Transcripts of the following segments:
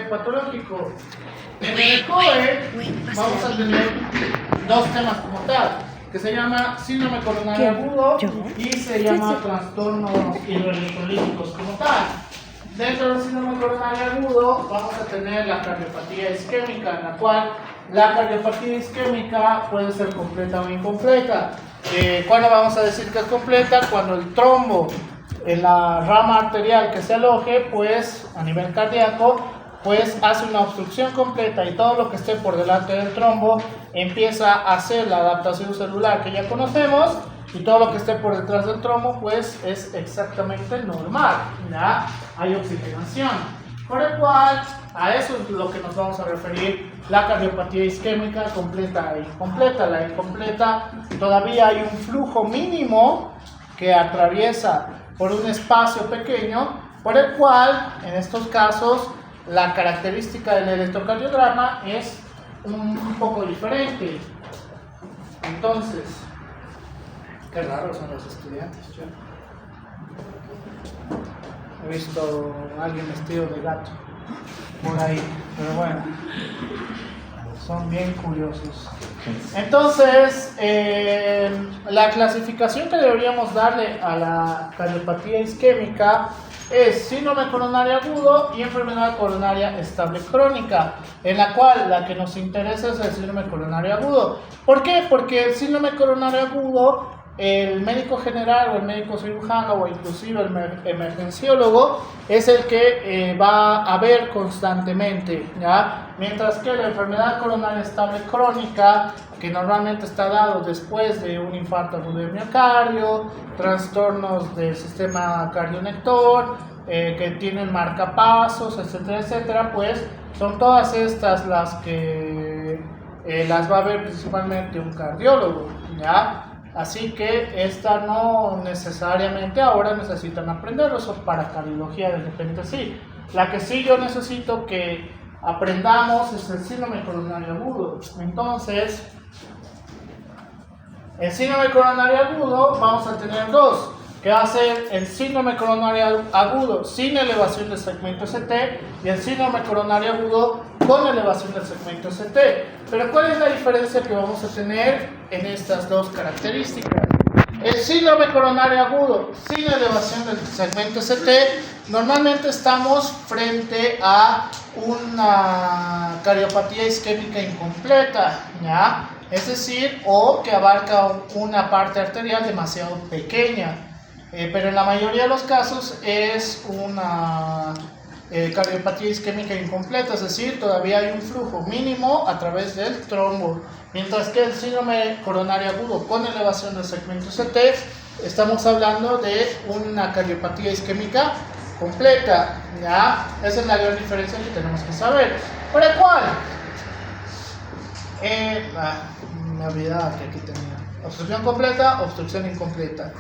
patológico. En el COE vamos a tener dos temas como tal, que se llama síndrome coronario agudo y se llama trastornos hidroelectrolíticos como tal. Dentro del síndrome coronario agudo vamos a tener la cardiopatía isquémica, en la cual la cardiopatía isquémica puede ser completa o incompleta. ¿Cuándo vamos a decir que es completa? Cuando el trombo en la rama arterial que se aloje, pues a nivel cardíaco, pues hace una obstrucción completa y todo lo que esté por delante del trombo empieza a hacer la adaptación celular que ya conocemos, y todo lo que esté por detrás del trombo pues es exactamente normal, ¿ya? Hay oxigenación, por el cual a eso es lo que nos vamos a referir la cardiopatía isquémica completa e incompleta. La incompleta, todavía hay un flujo mínimo que atraviesa por un espacio pequeño, por el cual en estos casos la característica del electrocardiograma es un poco diferente. Entonces, qué raros son los estudiantes, yo he visto a alguien vestido de gato por ahí, pero bueno, son bien curiosos. Entonces, la clasificación que deberíamos darle a la cardiopatía isquémica es síndrome coronario agudo y enfermedad coronaria estable crónica, en la cual la que nos interesa es el síndrome coronario agudo. ¿Por qué? Porque el síndrome coronario agudo, el médico general o el médico cirujano o inclusive el emergenciólogo es el que va a ver constantemente, ¿ya? Mientras que la enfermedad coronaria estable crónica, que normalmente está dado después de un infarto agudo de miocardio, trastornos del sistema cardionector, que tienen marcapasos, etcétera, etcétera, pues son todas estas las que las va a ver principalmente un cardiólogo, ¿ya? Así que esta no necesariamente ahora necesitan aprenderlo, eso para cardiología de repente sí. La que sí yo necesito que aprendamos es el síndrome coronario agudo. Entonces, el síndrome coronario agudo vamos a tener dos, que va a ser el síndrome coronario agudo sin elevación del segmento ST y el síndrome coronario agudo con elevación del segmento ST. Pero ¿cuál es la diferencia que vamos a tener en estas dos características? El síndrome coronario agudo sin elevación del segmento ST, normalmente estamos frente a una cardiopatía isquémica incompleta, ¿ya? Es decir, o que abarca una parte arterial demasiado pequeña, pero en la mayoría de los casos es una cardiopatía isquémica incompleta, es decir, todavía hay un flujo mínimo a través del trombo, mientras que el síndrome coronario agudo con elevación del segmento ST, estamos hablando de una cardiopatía isquémica completa, ¿ya? Esa es la gran diferencia que tenemos que saber. ¿Por el cual? Me olvidaba que aquí tenía obstrucción completa, obstrucción incompleta.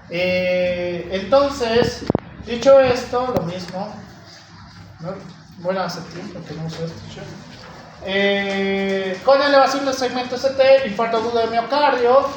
Entonces, dicho esto, lo mismo. Bueno, hace tiempo que no uso esto. Con elevación del segmento ST, infarto agudo de miocardio,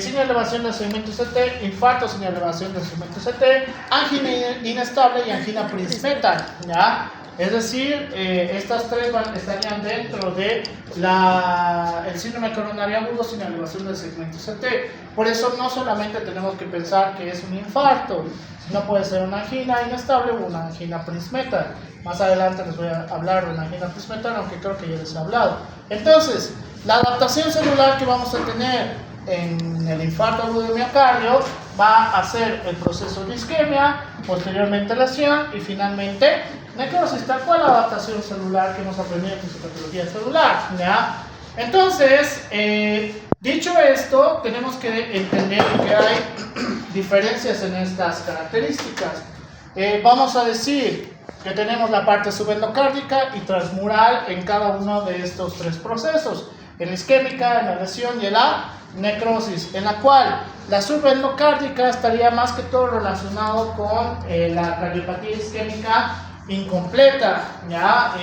sin elevación del segmento ST, infarto sin elevación del segmento ST, angina inestable y angina prismetal, ¿ya? Es decir, estas tres estarían dentro de el síndrome coronario agudo sin elevación del segmento ST. Por eso no solamente tenemos que pensar que es un infarto, sino puede ser una angina inestable o una angina prismetal. Más adelante les voy a hablar de una angina prismetal, aunque creo que ya les he hablado. Entonces, la adaptación celular que vamos a tener en el infarto agudo de miocardio va a ser el proceso de isquemia, posteriormente lesión y finalmente necrosis, tal cual la adaptación celular que hemos aprendido en fisiopatología celular, ¿ya? Entonces, dicho esto, tenemos que entender que hay diferencias en estas características. Vamos a decir que tenemos la parte subendocárdica y transmural en cada uno de estos tres procesos, en la isquémica, en la lesión y en la necrosis, en la cual la subendocárdica estaría más que todo relacionado con la cardiopatía isquémica incompleta, ¿ya?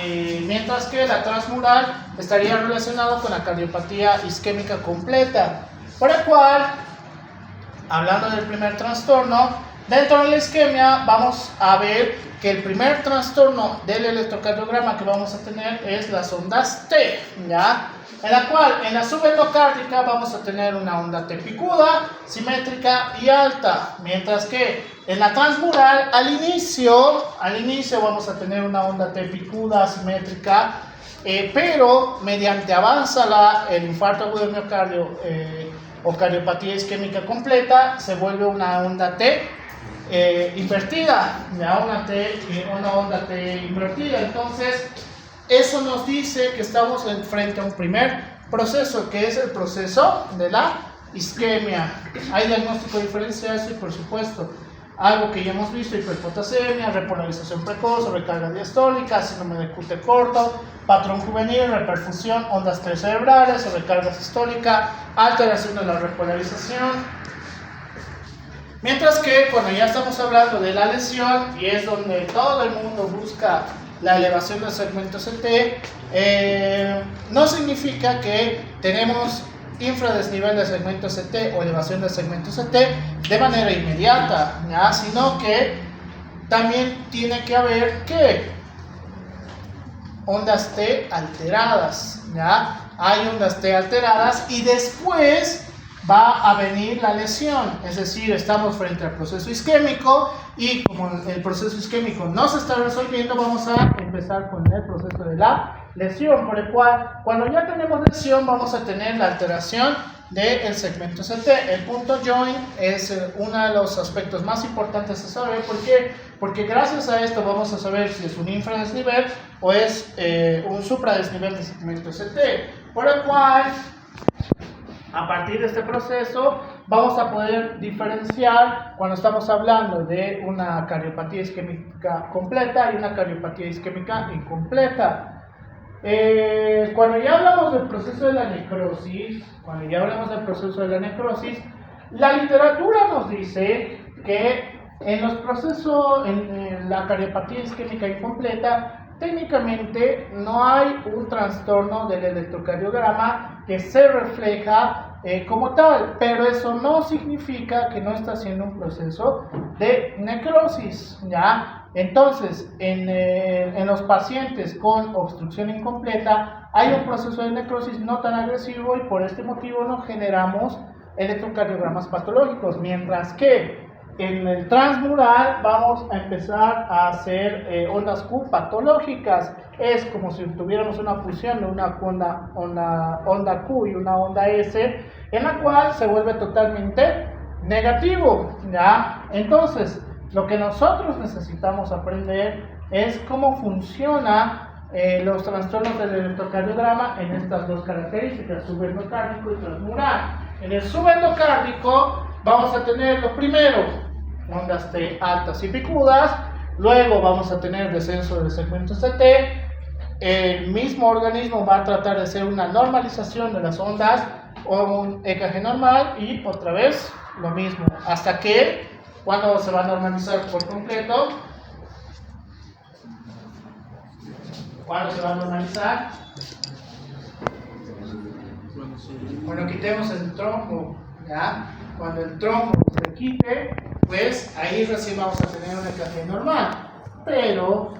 Mientras que la transmural estaría relacionado con la cardiopatía isquémica completa, por el cual, hablando del primer trastorno, Dentro de la isquemia vamos a ver que el primer trastorno del electrocardiograma que vamos a tener es las ondas T, ¿ya? En la cual en la subendocárdica vamos a tener una onda T picuda, simétrica y alta, mientras que en la transmural al inicio vamos a tener una onda T picuda, simétrica, pero mediante avanza el infarto agudo de miocardio o cardiopatía isquémica completa, se vuelve una onda T invertida, ya una onda T invertida. Entonces, eso nos dice que estamos frente a un primer proceso, que es el proceso de la isquemia. Hay diagnóstico diferencial, sí, por supuesto. Algo que ya hemos visto: hiperpotasemia, repolarización precoz, sobrecarga diastólica, síndrome de QT corto, patrón juvenil, reperfusión, ondas T cerebrales, sobrecarga sistólica, alteración de la repolarización. Mientras que cuando ya estamos hablando de la lesión, y es donde todo el mundo busca la elevación del segmento CT, no significa que tenemos infradesnivel del segmento CT o elevación del segmento CT de manera inmediata, ¿ya? Sino que también tiene que haber que ondas T alteradas, ¿ya? Hay ondas T alteradas y después va a venir la lesión, es decir, estamos frente al proceso isquémico y como el proceso isquémico no se está resolviendo, vamos a empezar con el proceso de la lesión, por el cual cuando ya tenemos lesión vamos a tener la alteración del segmento CT. El punto joint es uno de los aspectos más importantes a saber. ¿Por qué? Porque gracias a esto vamos a saber si es un infradesnivel o es un supradesnivel del segmento CT, por el cual a partir de este proceso vamos a poder diferenciar cuando estamos hablando de una cardiopatía isquémica completa y una cardiopatía isquémica incompleta. Cuando ya hablamos del proceso de la necrosis, la literatura nos dice que en la cardiopatía isquémica incompleta, técnicamente no hay un trastorno del electrocardiograma que se refleja como tal, pero eso no significa que no está haciendo un proceso de necrosis, ¿ya? Entonces, en los pacientes con obstrucción incompleta hay un proceso de necrosis no tan agresivo y por este motivo no generamos electrocardiogramas patológicos, mientras que en el transmural vamos a empezar a hacer ondas Q patológicas. Es como si tuviéramos una fusión de una onda Q y una onda S, en la cual se vuelve totalmente negativo, ¿ya? Entonces, lo que nosotros necesitamos aprender es cómo funciona los trastornos del electrocardiograma en estas dos características, subendocárdico y transmural. En el subendocárdico vamos a tener lo primero, ondas T altas y picudas, luego vamos a tener descenso del segmento CT. El mismo organismo va a tratar de hacer una normalización de las ondas o un EKG normal y otra vez lo mismo, hasta que cuando se va a normalizar por completo. ¿Cuándo se va a normalizar? Cuando quitemos el trombo, ¿ya? Cuando el trombo se quite, pues ahí recién vamos a tener un EKG normal. Pero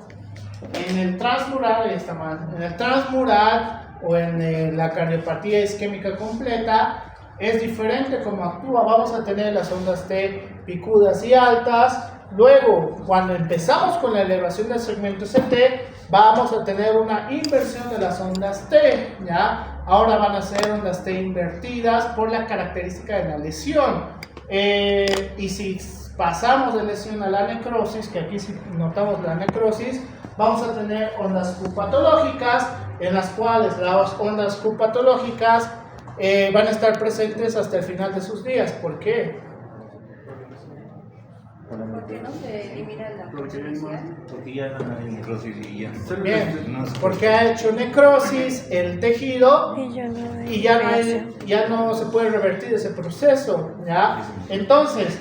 en el transmural está mal. En el transmural o en la cardiopatía isquémica completa es diferente cómo actúa. Vamos a tener las ondas T picudas y altas. Luego, cuando empezamos con la elevación del segmento CT, vamos a tener una inversión de las ondas T, ¿ya? Ahora van a ser ondas T invertidas por la característica de la lesión. Y si pasamos de lesión a la necrosis, que aquí si notamos la necrosis, vamos a tener ondas Q patológicas, en las cuales las ondas Q patológicas van a estar presentes hasta el final de sus días. ¿Por qué? ¿Por qué no se elimina la consecuencia? Porque ya no hay necrosis y ya. Bien, porque ha hecho necrosis el tejido y ya no se puede revertir ese proceso, ¿ya? Entonces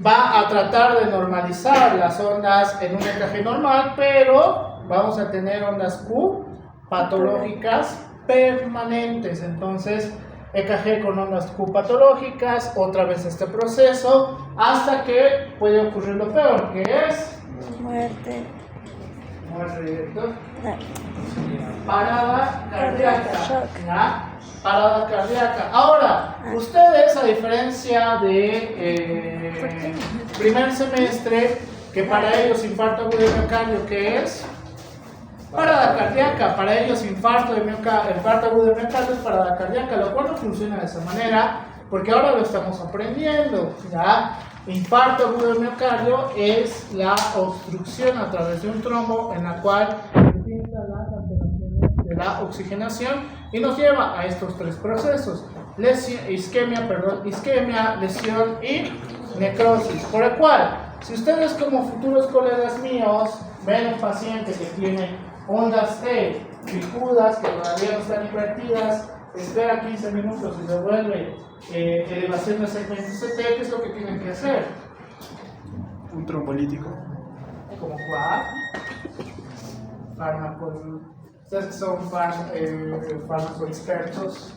va a tratar de normalizar las ondas en un EKG normal, pero vamos a tener ondas Q patológicas permanentes. Entonces EKG con ondas Q patológicas, otra vez este proceso, hasta que puede ocurrir lo peor, que es Muerte. muerte directa, No. parada cardíaca. Shock. ¿Ya? Parada cardíaca. Ahora, ustedes, a diferencia de primer semestre, que para ellos infarto agudo de miocardio, ¿qué es? Parada cardíaca. Para ellos infarto agudo de miocardio es parada cardíaca, lo cual no funciona de esa manera, porque ahora lo estamos aprendiendo. ¿Ya? Infarto agudo de miocardio es la obstrucción a través de un trombo en la cual distintas las alteraciones de la oxigenación y nos lleva a estos tres procesos: isquemia, lesión y necrosis. Por el cual, si ustedes como futuros colegas míos ven un paciente que tiene ondas T picudas que todavía no están invertidas, espera 15 minutos y devuelve elevación de segmento CT, ¿qué es lo que tienen que hacer? Un trombolítico. ¿Como cuál? Fármacos. Ustedes que son fármacos expertos.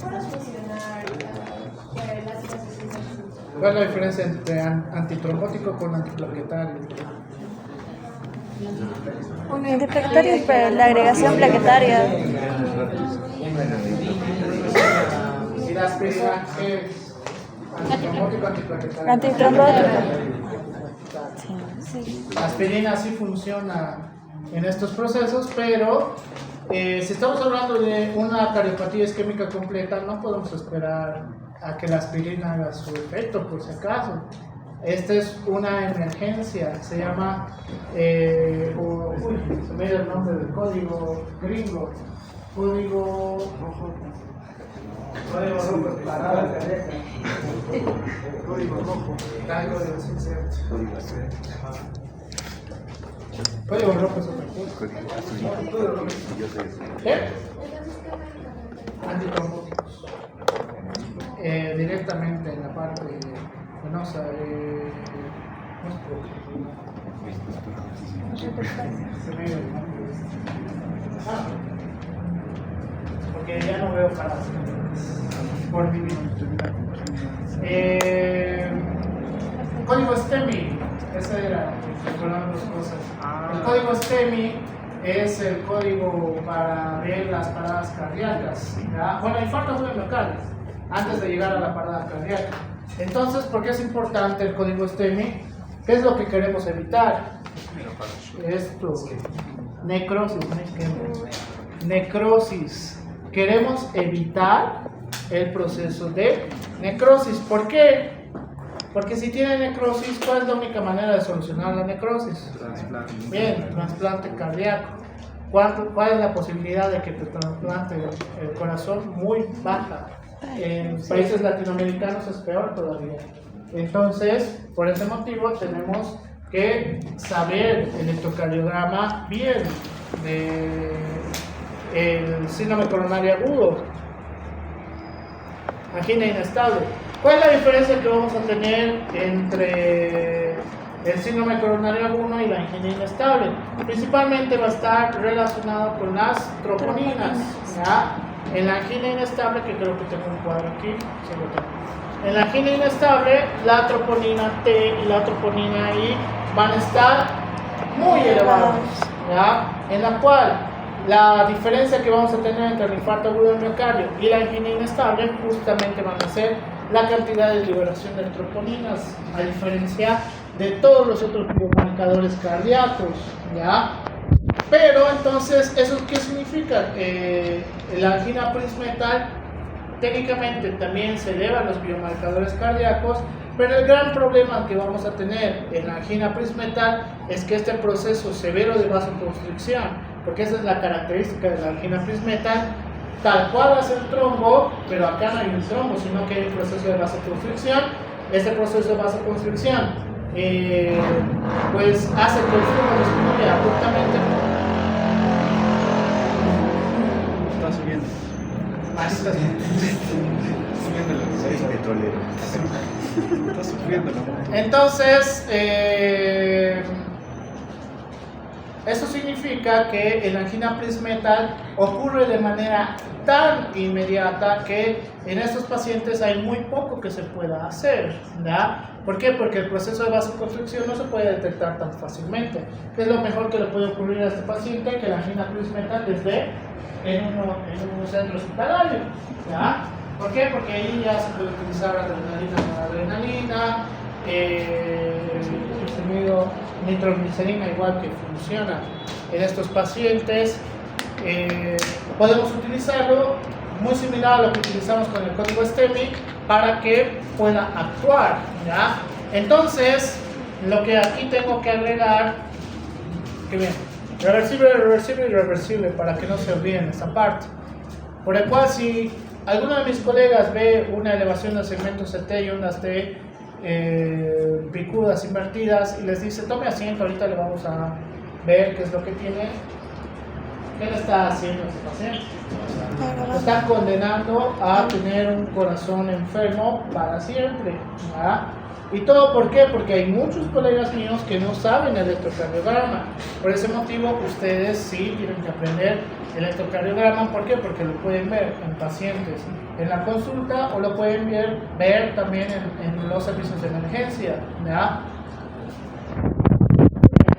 ¿Puedes mencionar las clases? ¿Cuál es la diferencia entre antitrombótico con antiplaquetario? Antiplaquetario es para la agregación plaquetaria. ¿Y la aspirina qué es? Antitrombótico, antiplaquetario. Antitrombótico. La aspirina sí funciona en estos procesos, pero si estamos hablando de una cardiopatía isquémica completa, no podemos esperar a que la aspirina haga su efecto, por si acaso. Esta es una emergencia, se llama, se me dio el nombre del código gringo, código rojo, parada cardíaca. Código rojo. Código rojo es otra cosa. ¿Qué? Antitrombóticos. Directamente en la parte venosa. Se me dio el nombre. Porque ya no veo paradas por vivir. Código STEMI, ese era, recordando las cosas. El código STEMI es el código para ver las paradas cardíacas. ¿Ya? Bueno, infarto agudo de miocardio, antes de llegar a la parada cardíaca. Entonces, ¿por qué es importante el código STEMI? ¿Qué es lo que queremos evitar? Esto, necrosis, necrosis. Queremos evitar el proceso de necrosis. ¿Por qué? Porque si tiene necrosis, ¿cuál es la única manera de solucionar la necrosis? Trasplante. Bien, trasplante cardíaco. ¿Cuál es la posibilidad de que te trasplante el corazón? Muy baja. En países latinoamericanos es peor todavía. Entonces, por ese motivo tenemos que saber el electrocardiograma bien del síndrome coronario agudo, angina inestable. ¿Cuál es la diferencia que vamos a tener entre el síndrome coronario agudo y la angina inestable? Principalmente va a estar relacionado con las troponinas, ¿ya? En la angina inestable, que creo que tengo un cuadro aquí, sí lo tengo. En la angina inestable, la troponina T y la troponina I van a estar muy elevados, ¿ya? En la cual la diferencia que vamos a tener entre el infarto agudo del miocardio y la angina inestable justamente van a ser la cantidad de liberación de troponinas, a diferencia de todos los otros biomarcadores cardíacos, ¿ya? Pero entonces, ¿eso qué significa? La angina prismetal técnicamente también se elevan los biomarcadores cardíacos, pero el gran problema que vamos a tener en la angina prismetal es que este proceso severo de vasoconstricción, porque esa es la característica de la angina prismetal, tal cual hace el trombo, pero acá no hay un trombo, sino que hay un proceso de vasoconstricción. Este proceso de vasoconstricción pues hace que el flujo disminuya abruptamente. Está subiendo. Subiendo la Es petrolero. Está sufriendo la moto. Entonces, Esto significa que el angina Prinzmetal ocurre de manera tan inmediata que en estos pacientes hay muy poco que se pueda hacer, ¿ya? ¿Por qué? Porque el proceso de vasoconstricción no se puede detectar tan fácilmente. ¿Qué es lo mejor que le puede ocurrir a este paciente? Que la angina Prinzmetal les dé en un centro hospitalario, ¿ya? ¿Por qué? Porque ahí ya se puede utilizar adrenalina, nitroglicerina, igual que funciona en estos pacientes. Podemos utilizarlo muy similar a lo que utilizamos con el código STEMI para que pueda actuar, ¿ya? Entonces, lo que aquí tengo que agregar, que bien, reversible, reversible y reversible, para que no se olviden esa parte. Por el cual, si alguno de mis colegas ve una elevación del segmento CT y ondas de picudas invertidas y les dice tome asiento, ahorita le vamos a ver qué es lo que tiene, ¿qué le está haciendo a ese paciente? Lo están condenando a tener un corazón enfermo para siempre, ¿verdad? ¿Y todo por qué? Porque hay muchos colegas míos que no saben electrocardiograma. Por ese motivo, ustedes sí tienen que aprender electrocardiograma. ¿Por qué? Porque lo pueden ver en pacientes en la consulta o lo pueden ver también en los servicios de emergencia, ¿ya?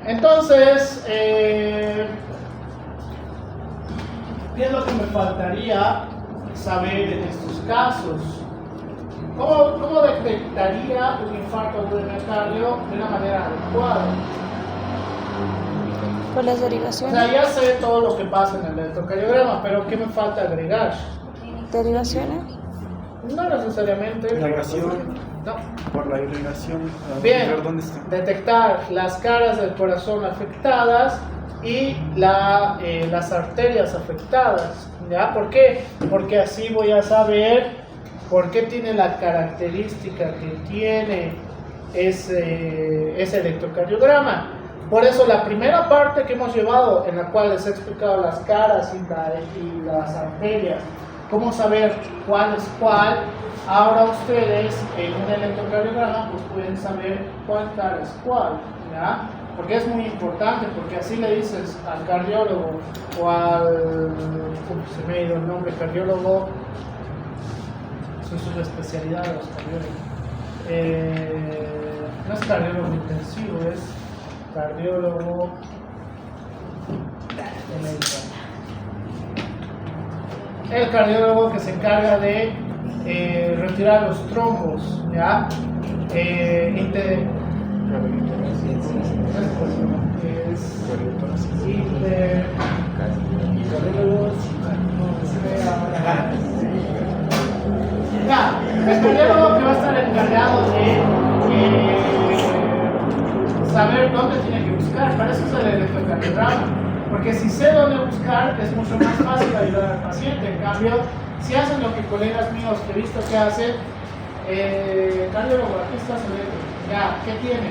Entonces, ¿qué es lo que me faltaría saber en estos casos? ¿Cómo detectaría un infarto agudo de miocardio de una manera adecuada? Por las O derivaciones. sea, ya sé todo lo que pasa en el electrocardiograma, pero ¿qué me falta agregar? Derivaciones. No necesariamente. Irrigación. No. Por la irrigación. Bien, Ver dónde está. detectar las caras del corazón afectadas y las arterias afectadas, ¿ya? ¿Por qué? Porque así voy a saber por qué tiene la característica que tiene ese electrocardiograma. Por eso la primera parte que hemos llevado, en la cual les he explicado las caras y las arterias, cómo saber cuál es cuál, ahora ustedes en un electrocardiograma pues pueden saber cuál cara es cuál, ¿ya? Porque es muy importante, porque así le dices al cardiólogo o se me ha ido el nombre, cardiólogo, son sus especialidades los cardiólogos. No es cardiólogo intensivo, es cardiólogo el cardiólogo que se encarga de retirar los trombos, ¿ya? El cardiólogo que va a estar encargado de saber dónde tiene que buscar, para eso es el electrocardiograma, porque si sé dónde buscar es mucho más fácil ayudar al paciente. En cambio, si hacen lo que colegas míos que he visto que hacen, cardiólogo, aquí está su electro, ya, ¿qué tiene?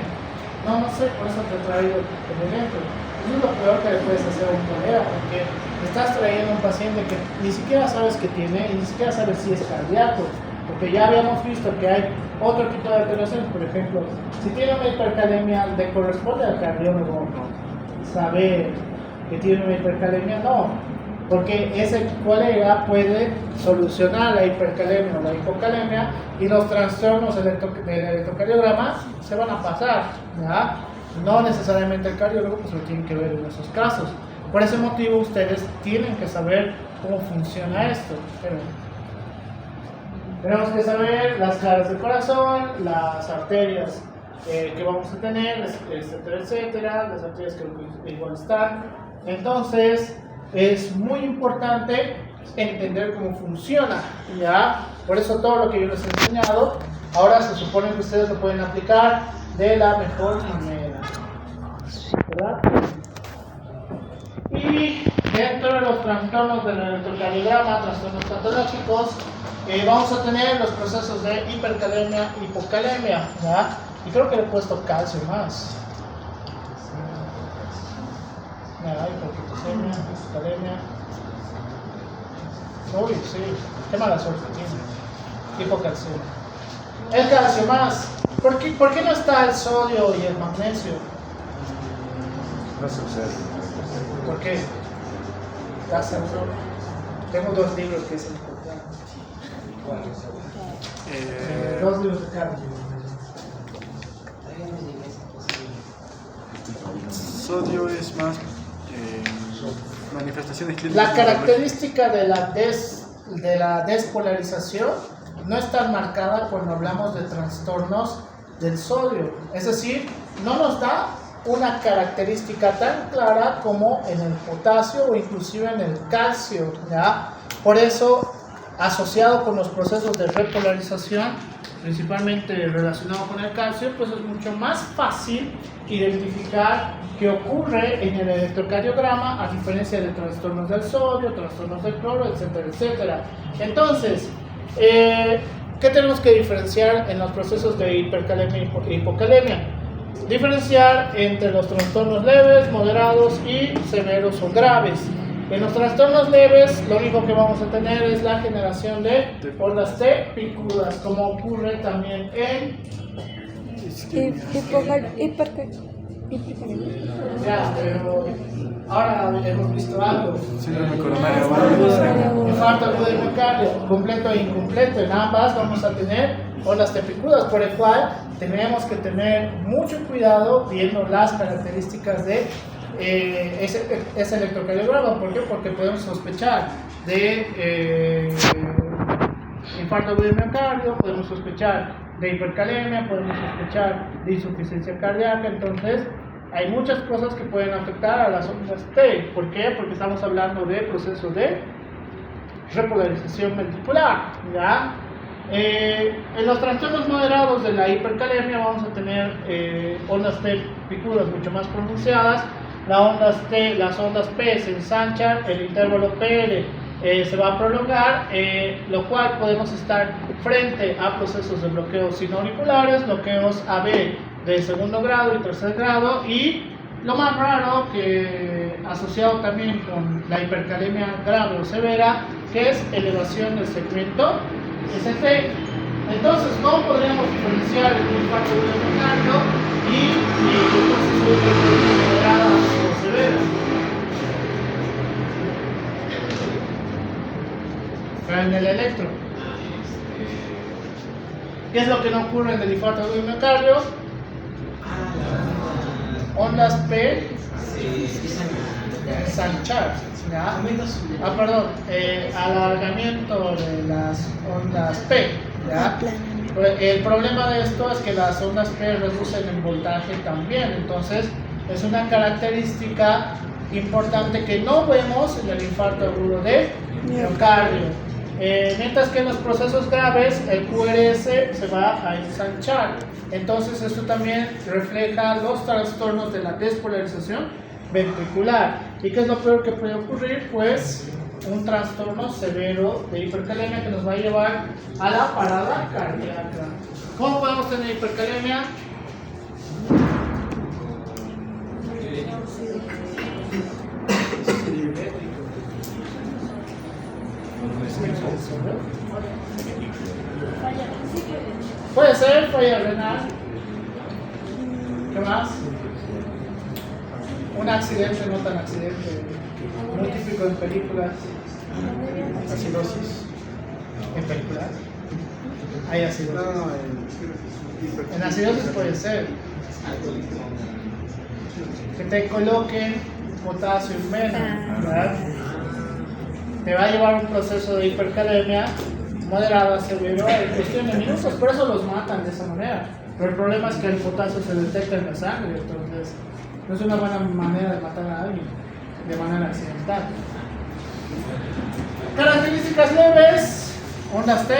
No sé, por eso te he traído el electro. Eso es lo peor que le puedes hacer a un colega, porque estás trayendo a un paciente que ni siquiera sabes que tiene y ni siquiera sabes si es cardíaco, porque ya habíamos visto que hay otro tipo de alteraciones. Por ejemplo, si tiene una hipercalemia, ¿le corresponde al cardiólogo saber que tiene una hipercalemia? No, porque ese colega puede solucionar la hipercalemia o la hipocalemia y los trastornos del electrocardiograma se van a pasar, ¿ya? No necesariamente el cardiólogo pues lo tiene que ver en esos casos. Por ese motivo ustedes tienen que saber cómo funciona esto. Pero tenemos que saber las caras del corazón, las arterias que vamos a tener, etcétera, etcétera, las arterias que igual están. Entonces es muy importante entender cómo funciona, ¿ya? Por eso todo lo que yo les he enseñado, ahora se supone que ustedes lo pueden aplicar de la mejor manera, ¿verdad? Y dentro de los trastornos del electrocardiograma, trastornos patológicos, vamos a tener los procesos de hipercalemia y hipocalemia, ¿ya? Y creo que le he puesto calcio más. Hipercalemia, hipocalemia. Uy, sí, qué mala suerte tiene. Hipocalcemia. El calcio más. ¿Por qué no está el sodio y el magnesio? No sucede. ¿Por qué? Tengo 2 libros que se me encontraron. Dos libros de cada libro. Sodio es más manifestaciones clínicas. La característica de la despolarización no es tan marcada cuando hablamos de trastornos del sodio. Es decir, no nos da una característica tan clara como en el potasio o inclusive en el calcio, ¿ya? Por eso, asociado con los procesos de repolarización, principalmente relacionado con el calcio, pues es mucho más fácil identificar qué ocurre en el electrocardiograma, a diferencia de trastornos del sodio, trastornos del cloro, etcétera, etcétera. Entonces, ¿qué tenemos que diferenciar en los procesos de hipercalemia y hipocalemia? Diferenciar entre los trastornos leves, moderados y severos o graves. En los trastornos leves, lo único que vamos a tener es la generación de ondas T picudas, como ocurre también en... Ya, pero ahora hemos visto algo. Síndrome coronario agudo. Infarto agudo de miocardio, completo e incompleto. En ambas vamos a tener ondas T picudas, por el cual tenemos que tener mucho cuidado viendo las características de ese electrocardiograma. ¿Por qué? Porque podemos sospechar de infarto agudo de miocardio, podemos sospechar de hipercalemia, podemos sospechar de insuficiencia cardíaca. Entonces hay muchas cosas que pueden afectar a las ondas T. ¿Por qué? Porque estamos hablando de procesos de repolarización ventricular, ¿ya? En los trastornos moderados de la hipercalemia vamos a tener ondas T picudas mucho más pronunciadas. Las ondas P se ensanchan, el intervalo PL se va a prolongar, lo cual podemos estar frente a procesos de bloqueos sinoauriculares, bloqueos AB de segundo grado y tercer grado, y lo más raro, que asociado también con la hipercalemia grave o severa, que es elevación del segmento ST. Entonces, ¿cómo podríamos diferenciar el infarto agudo de miocardio y el proceso de hipercalemia moderada o severa? En el electro. ¿Qué es lo que no ocurre en el infarto agudo de miocardio? Ondas P ensanchar, ¿ya? Alargamiento de las ondas P, ¿ya? El problema de esto es que las ondas P reducen el voltaje también. Entonces es una característica importante que no vemos en el infarto agudo de miocardio. Mientras que en los procesos graves el QRS se va a ensanchar. Entonces esto también refleja los trastornos de la despolarización ventricular. ¿Y qué es lo peor que puede ocurrir? Pues un trastorno severo de hipercalemia que nos va a llevar a la parada cardíaca. ¿Cómo podemos tener hipercalemia? Puede ser falla renal. ¿Qué más? Un accidente, no tan accidente. Muy típico en películas. Acidosis. ¿En películas? Hay acidosis. En acidosis puede ser. Que te coloquen potasio en vena, ¿verdad? Te va a llevar un proceso de hipercalemia moderado a severo en cuestión de minutos, por eso los matan de esa manera. Pero el problema es que el potasio se detecta en la sangre, entonces no es una buena manera de matar a alguien de manera accidental. Características leves, ondas T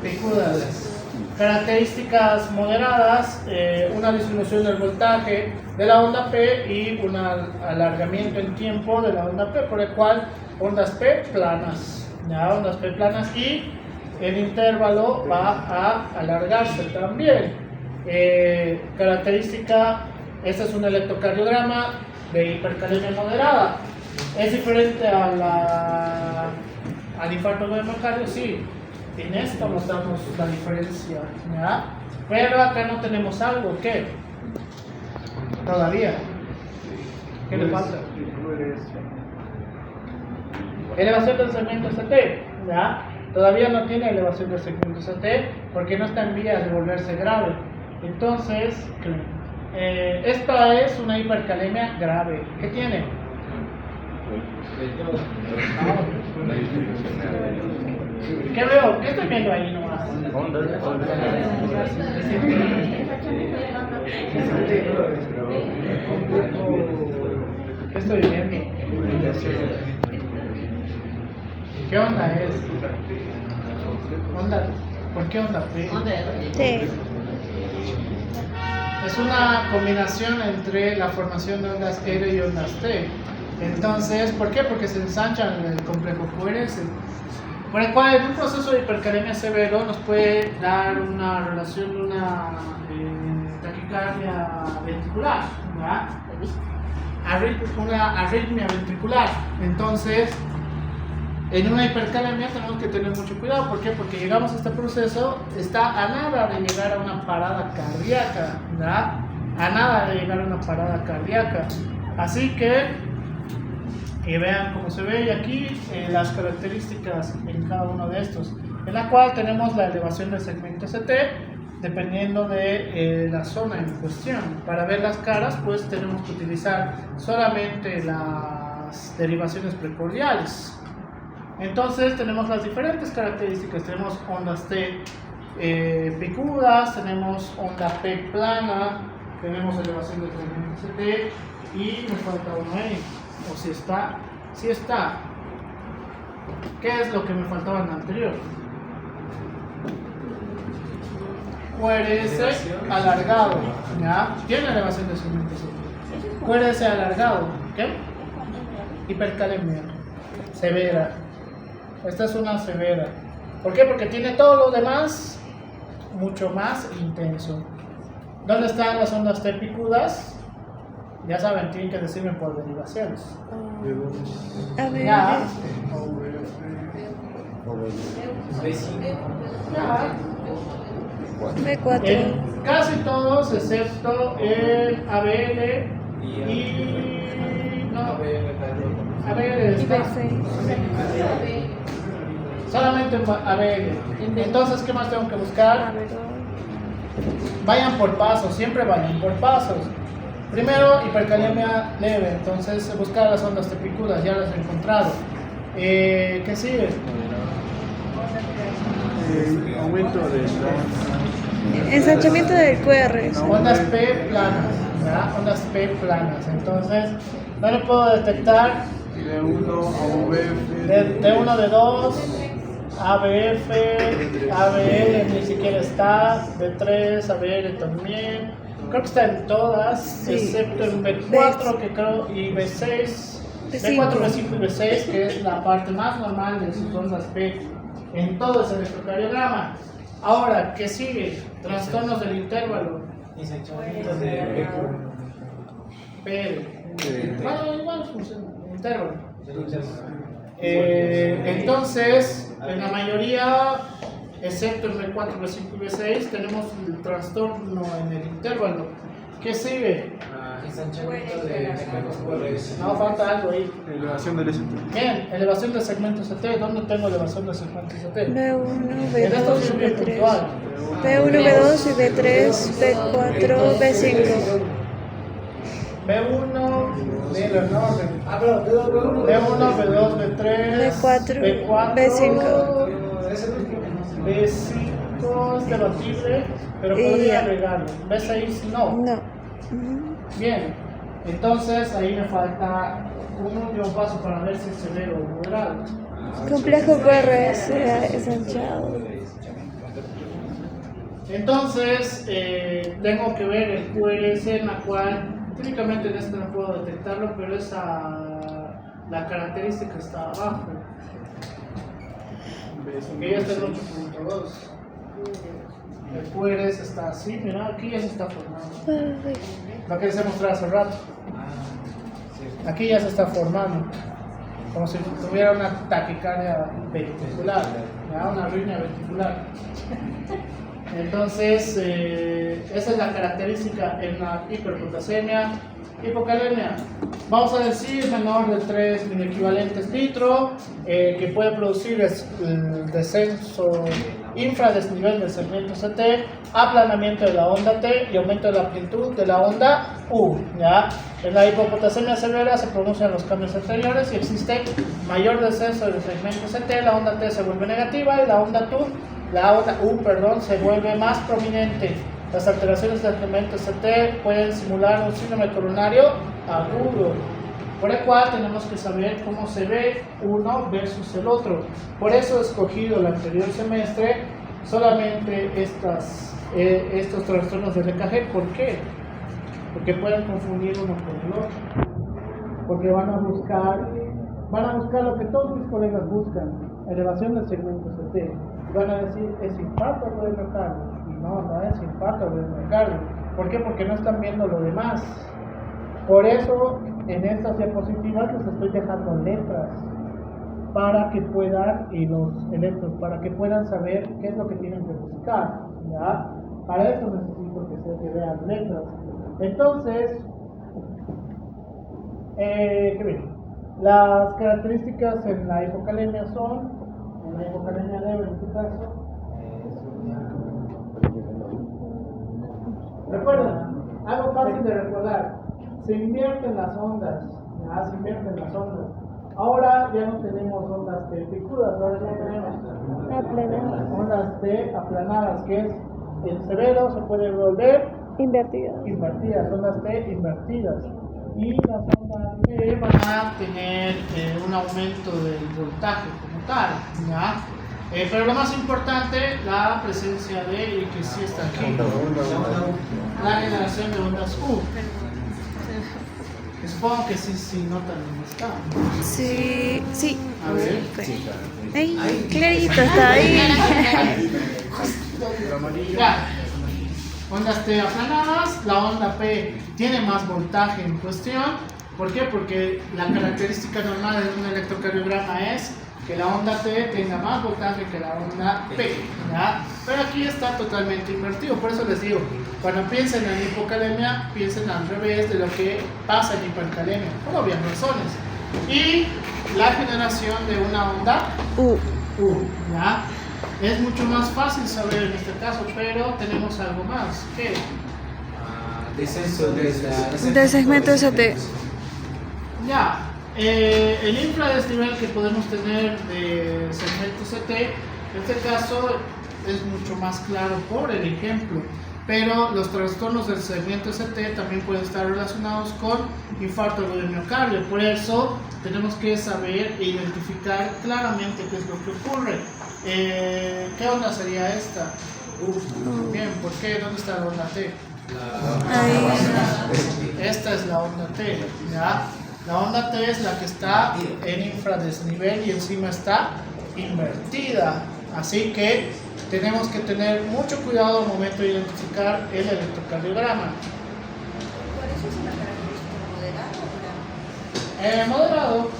picudas. Características moderadas, una disminución del voltaje de la onda P y un alargamiento en tiempo de la onda P, por el cual ondas P planas, ¿ya? Ondas P planas, y el intervalo va a alargarse también. Característica, este es un electrocardiograma de hipercalemia moderada. ¿Es diferente al infarto de miocardio? Sí. En esto nos damos la diferencia, ¿ya? Pero acá no tenemos algo que todavía ¿Qué le falta? Elevación del segmento ST, ¿ya? Todavía no tiene elevación del segmento ST porque no está en vías de volverse grave. Entonces, esta es una hipercalemia grave. ¿Qué tiene? ¿Qué veo? ¿Qué estoy viendo ahí nomás? ¿Qué estoy viendo? ¿Qué onda es? ¿Onda? ¿Por qué onda P? T. Es una combinación entre la formación de ondas R y ondas T. Entonces, ¿por qué? Porque se ensanchan el complejo QRS. Por el cual en un proceso de hipercalemia severo nos puede dar una relación de una taquicardia ventricular, ¿verdad? Una arritmia ventricular. Entonces, en una hipercalemia tenemos que tener mucho cuidado. ¿Por qué? Porque llegamos a este proceso, está a nada de llegar a una parada cardíaca, ¿verdad? A nada de llegar a una parada cardíaca. Así que vean cómo se ve aquí las características en cada uno de estos, en la cual tenemos la elevación del segmento ST dependiendo de la zona en cuestión. Para ver las caras, pues tenemos que utilizar solamente las derivaciones precordiales. Entonces tenemos las diferentes características. Tenemos ondas T picudas, tenemos onda P plana, tenemos elevación del segmento ST y me falta uno ahí. O si está, si está. ¿Qué es lo que me faltaba en la anterior? QRS alargado, ¿ya? Tiene elevación de segmento ST. QRS alargado, ¿qué? Hipercalemia severa. Esta es una severa. ¿Por qué? Porque tiene todo lo demás mucho más intenso. ¿Dónde están las ondas T picudas? Ya saben, tienen que decirme por derivaciones. A ver. Ya. B4. En casi todos, excepto el ABL y. No. ABL Y está. B6. Solamente ABL. Entonces, ¿qué más tengo que buscar? Vayan por pasos, siempre vayan por pasos. Primero, hipercalemia leve, entonces buscar las ondas tepicudas, ya las he encontrado. ¿Qué sigue? Aumento de Ensanchamiento del QR. Ondas P planas, ¿verdad? Ondas P planas. Entonces, no lo puedo detectar. D1 a VF. D1, D2, ABF, ABL ni siquiera está, D3, ABL también. Creo que está en todas, Sí. excepto en B4 que creo, y B6, B4, B5 y B6, que es la parte más normal de sus ondas P en todo ese electrocardiograma. Ahora, ¿qué sigue? Trastornos del intervalo. P. Bueno, igual funciona, intervalo. Entonces, en la mayoría, excepto el B4, B5 y B6, tenemos el trastorno en el intervalo. ¿Qué sigue? No, falta algo ahí. Elevación del ST. Bien, elevación del segmento ST. ¿Dónde tengo elevación del segmento ST? B1, En esto sí B2, es bien B3. puntual. B1, B2 y B3, B4, B5. B1, mira, no, B1, B2, B3, B4, B4, B5. B5 es debatible, pero Y podría ya. agregarlo. B6 no. No. Ujú. Bien, entonces ahí me falta un último paso para ver si es severo o moderado. Complejo QRS ensanchado. Entonces, tengo que ver el QRS en la cual, típicamente en este no puedo detectarlo, pero la característica está abajo. Que ya está en 8.2. El QRS está así, mira, aquí ya se está formando. Lo que les he mostrado hace rato. Aquí ya se está formando. Como si tuviera una taquicardia ventricular, ¿ya? Una arritmia ventricular. Entonces, esa es la característica en la hiperpotasemia. Hipocalemia, vamos a decir menor de 3 miliequivalentes litro, que puede producir el descenso infradesnivel del segmento CT, aplanamiento de la onda T y aumento de la amplitud de la onda U. ¿Ya? En la hipopotasemia severa se pronuncian los cambios anteriores y existe mayor descenso del segmento CT, la onda T se vuelve negativa y la onda U se vuelve más prominente. Las alteraciones del segmento CT pueden simular un síndrome coronario agudo, por el cual tenemos que saber cómo se ve uno versus el otro. Por eso he escogido el anterior semestre solamente estos trastornos del EKG. ¿Por qué? Porque pueden confundir uno con el otro. Porque van a buscar lo que todos mis colegas buscan, elevación del segmento CT. Y van a decir, es infarto o de miocardio. Y no es infarto o de miocardio. ¿Por qué? Porque no están viendo lo demás. Por eso, en estas diapositivas les estoy dejando letras para que puedan, y los electros, para que puedan saber qué es lo que tienen que buscar. ¿Ya? Para eso necesito que vean letras. Entonces, ¿qué ven? Las características en la hipocalemia son, en la hipocalemia leve en este caso, recuerden, algo fácil de recordar, se invierten las ondas, ¿ya? Se invierten las ondas. Ahora ya no tenemos ondas T picudas, ahora ya tenemos ondas T aplanadas, que es el severo se puede volver invertidas, ondas T invertidas. Y las ondas T van a tener un aumento del voltaje como tal, ¿ya? Pero lo más importante, la presencia de, y que sí está aquí, la generación de ondas U. Supongo que sí notan dónde está. Sí. A ver. Ay, clarito está ahí. Ya. Ondas T aplanadas, la onda P tiene más voltaje en cuestión. ¿Por qué? Porque la característica normal de un electrocardiograma es que la onda T tenga más voltaje que la onda P, ¿ya? Pero aquí está totalmente invertido, por eso les digo, cuando piensen en hipocalemia, piensen al revés de lo que pasa en hipercalemia, por obvias razones. Y la generación de una onda U, ¿ya? Es mucho más fácil saber en este caso, pero tenemos algo más. ¿Qué? Descenso de Del segmento ST. Ya. El infradesnivel que podemos tener de segmento CT, en este caso es mucho más claro por el ejemplo, pero los trastornos del segmento ST también pueden estar relacionados con infarto agudo de miocardio. Por eso tenemos que saber e identificar claramente qué es lo que ocurre. ¿Qué onda sería esta? Bien, ¿por qué? ¿Dónde está la onda T? Esta es la onda T, ¿ya? La onda T es la que está en infradesnivel y encima está invertida. Así que tenemos que tener mucho cuidado al momento de identificar el electrocardiograma. ¿Por eso es una característica moderada? Moderado,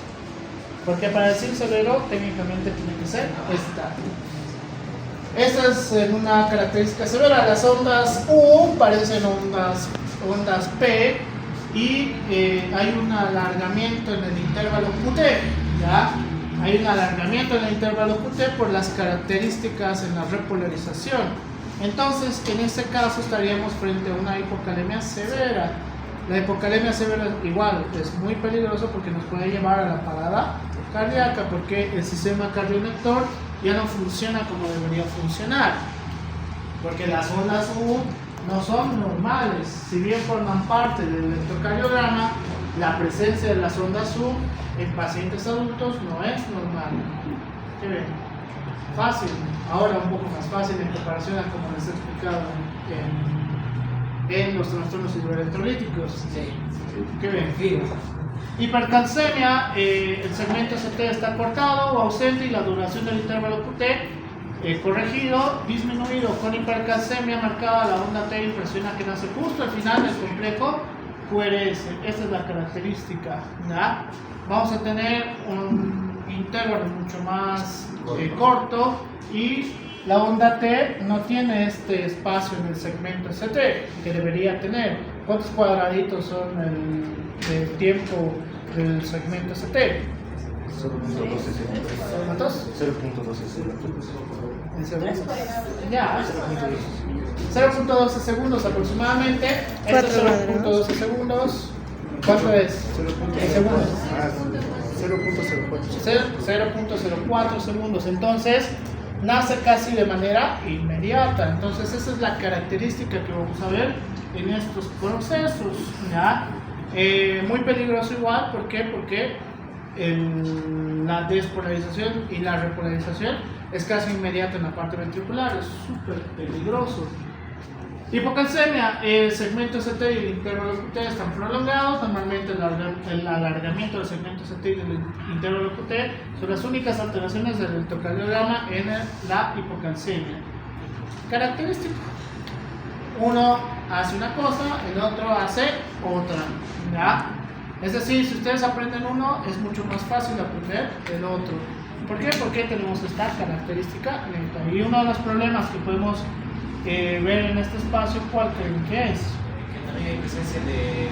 porque para decir severo técnicamente tiene que ser esta. Esta es una característica severa. Las ondas U parecen ondas P. Y hay un alargamiento en el intervalo QT, ¿ya? Hay un alargamiento en el intervalo QT por las características en la repolarización. Entonces, en este caso estaríamos frente a una hipocalemia severa. La hipocalemia severa igual es muy peligroso porque nos puede llevar a la parada cardíaca, porque el sistema cardionector ya no funciona como debería funcionar, porque las ondas U no son normales. Si bien forman parte del electrocardiograma, la presencia de las ondas U en pacientes adultos no es normal. ¿Qué ven? Fácil. Ahora un poco más fácil en comparación a como les he explicado en los trastornos hidroelectrolíticos. ¿Qué ven? Hipercalcemia, el segmento ST está cortado o ausente y la duración del intervalo QT corregido, disminuido. Con hipercalcemia marcada, la onda T impresiona que nace justo al final del complejo QRS. Esta es la característica, ¿ya? Vamos a tener un intervalo mucho más corto y la onda T no tiene este espacio en el segmento ST que debería tener. ¿Cuántos cuadraditos son el tiempo del segmento ST? 0.12 segundos. ¿Cuántos? 0.12 segundos. En segundos. Ya. 0.12 segundos aproximadamente. Estos 0.12 segundos. ¿Cuánto es? 0.04 segundos. 0.04. 0.04 segundos. Entonces, nace casi de manera inmediata. Entonces, esa es la característica que vamos a ver en estos procesos. ¿Ya? Muy peligroso igual. ¿Por qué? Porque la despolarización y la repolarización es casi inmediata en la parte ventricular. Es súper peligroso. Hipocalcemia, el segmento ST y el intervalo QT están prolongados. Normalmente el alargamiento del segmento ST y del intervalo QT son las únicas alteraciones del electrocardiograma en la hipocalcemia. Característico: uno hace una cosa, el otro hace otra. ¿Ya? Es decir, si ustedes aprenden uno, es mucho más fácil aprender el otro. ¿Por qué? Porque tenemos esta característica neta. Y uno de los problemas que podemos ver en este espacio, ¿cuál creen que es? Que también hay presencia de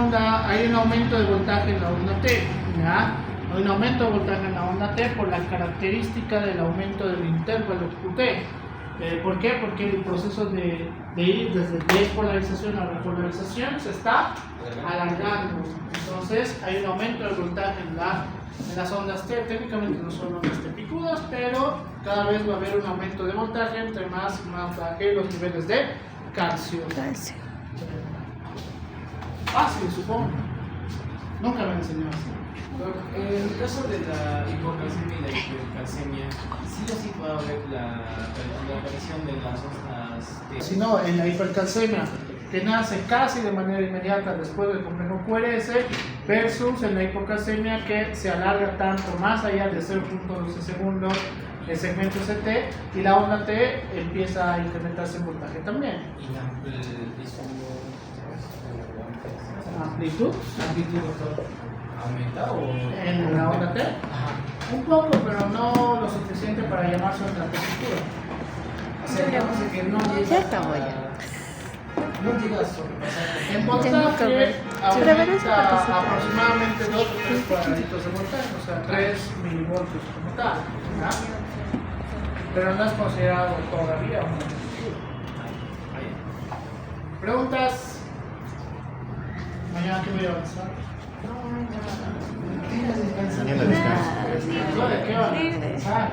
onda Hay un aumento de voltaje en la onda T. ¿Ya? Hay un aumento de voltaje en la onda T por la característica del aumento del intervalo QT. ¿Por qué? Porque el proceso de ir desde despolarización a repolarización se está alargando. Entonces hay un aumento de voltaje en las ondas T. Técnicamente no son ondas T picudas, pero cada vez va a haber un aumento de voltaje entre más bajen los niveles de calcio. Fácil, supongo. Nunca me han enseñado así. En el caso de la hipocalcemia y la hipercalcemia, sí o sí puede haber la aparición de las ondas T. Si no, en la hipercalcemia, que nace casi de manera inmediata después del complejo QRS, versus en la hipocalcemia que se alarga tanto más allá de 0.12 segundos el segmento ST y la onda T empieza a incrementarse en voltaje también. Y la Amplitud amplitud, doctor, ¿aumenta o...? en la onda T, Ajá. un poco, pero no lo suficiente para llamar su tesitura. O sea, digamos que no llega Ya acabó ya. No llega a sobrepasar. En Tengo que voltaje ver. Pero ver esa aumenta partecita. aproximadamente 2 o 3 cuadraditos de voltaje, o sea, 3 milivoltios como tal. ¿Ya? Pero no es considerado todavía una tesitura. ¿Preguntas? Mañana que voy a avanzar. Mañana descanso. ¿De qué van a avanzar?